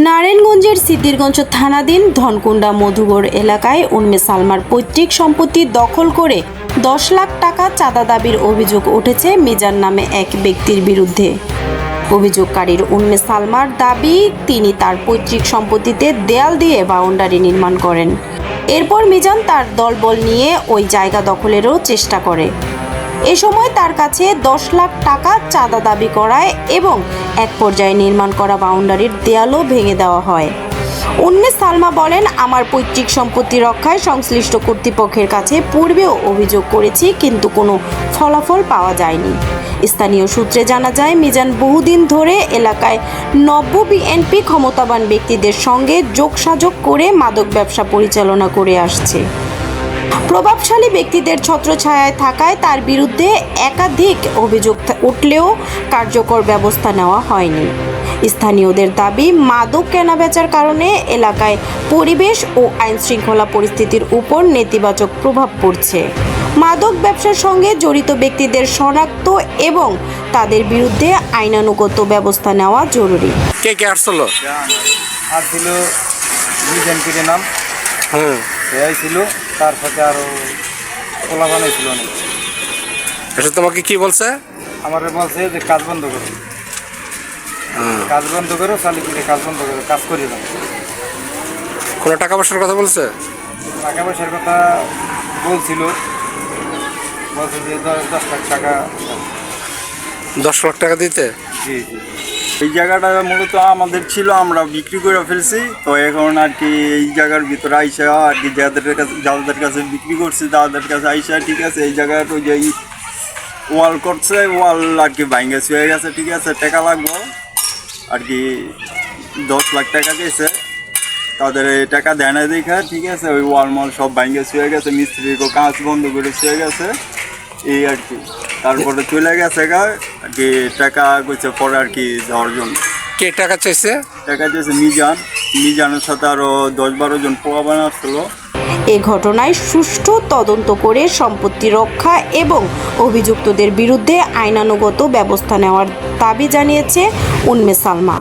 নারায়ণগঞ্জের সিদ্ধিরগঞ্জ থানাধীন ধনকুন্ডা মধুগড় এলাকায় উম্মে সালমার পৈতৃক সম্পত্তি দখল করে 10 লাখ টাকা চাঁদা দাবির অভিযোগ উঠেছে মিজান নামে এক ব্যক্তির বিরুদ্ধে। অভিযোগকারীর উম্মে সালমার দাবি, তিনি তার পৈতৃক সম্পত্তিতে দেয়াল দিয়ে বাউন্ডারি নির্মাণ করেন। এরপর মিজান তার দলবল নিয়ে ওই জায়গা দখলেরও চেষ্টা করে। এ সময় তার কাছে 10 লাখ টাকা চাঁদা দাবি করায় এবং এক পর্যায়ে নির্মাণ করা বাউন্ডারির দেয়ালও ভেঙে দেওয়া হয়। উম্মে সালমা বলেন, আমার পৈতৃক সম্পত্তি রক্ষায় সংশ্লিষ্ট কর্তৃপক্ষের কাছে পূর্বেও অভিযোগ করেছি, কিন্তু কোনো ফলাফল পাওয়া যায়নি। স্থানীয় সূত্রে জানা যায়, মিজান বহুদিন ধরে এলাকায় নব্য বিএনপি ক্ষমতাবান ব্যক্তিদের সঙ্গে যোগসাযোগ করে মাদক ব্যবসা পরিচালনা করে আসছে। প্রভাবশালী ব্যক্তিদের ছত্রছায়ায় থাকায় তার বিরুদ্ধে একাধিক অভিযোগ উঠলেও কার্যকর ব্যবস্থা নেওয়া হয়নি। স্থানীয়দের দাবি, মাদক কেনাবেচার কারণে এলাকায় পরিবেশ ও আইনশৃঙ্খলা পরিস্থিতির উপর নেতিবাচক প্রভাব পড়ছে। মাদক ব্যবসার সঙ্গে জড়িত ব্যক্তিদের শনাক্ত এবং তাদের বিরুদ্ধে আইনানুগত ব্যবস্থা নেওয়া জরুরি। কে কে আসছিল? আসছিল বিজেপির নাম ছিল, তার সাথে আরো পোলা বানাইছিল অনেক। এটা তোমাকে কি বলছে? আমার বলছে যে কাজ বন্ধ করো, কাজ বন্ধ করো, চালু করে কাজ বন্ধ করো, কাজ করি না। কোনো টাকা পয়সার কথা বলছে? টাকা পয়সার কথা বলছিল, বলছে যে 10 লাখ টাকা। 10 লাখ টাকা দিতে? জি জি। এই জায়গাটা মূলত আমাদের ছিল, আমরা বিক্রি করে ফেলছি। তো এখন আর কি এই জায়গার ভিতরে আইসা আর কি যাদের কাছে বিক্রি করছি তাদের কাছে আইসা, ঠিক আছে, এই জায়গার ওই যে ওয়াল করছে, ওয়াল আর কি ভাঙ্গে হয়ে গেছে, ঠিক আছে, টাকা লাগবো আর কি 10 লাখ টাকা দিয়েছে। তাদের এই টাকা দেয় না দেখা, ঠিক আছে, ওই ওয়াল মল সব ভাঙ্গে হয়ে গেছে, মিস্ত্রির কাজ বন্ধ করে হয়ে গেছে এই আর কি। তারপরে চলে গেছে আর কি, টাকা কইছে পরে আর কি যাওয়ার জন্য। কে টাকা চাইছে? টাকা চাইছে মিজানের সাথে আরো 10-12 জন পোলাপান আসছিল। এ ঘটনায় সুষ্ঠু তদন্ত করে সম্পত্তি রক্ষা এবং অভিযুক্তদের বিরুদ্ধে আইনানুগত ব্যবস্থা নেওয়ার দাবি জানিয়েছে উম্মে সালমা।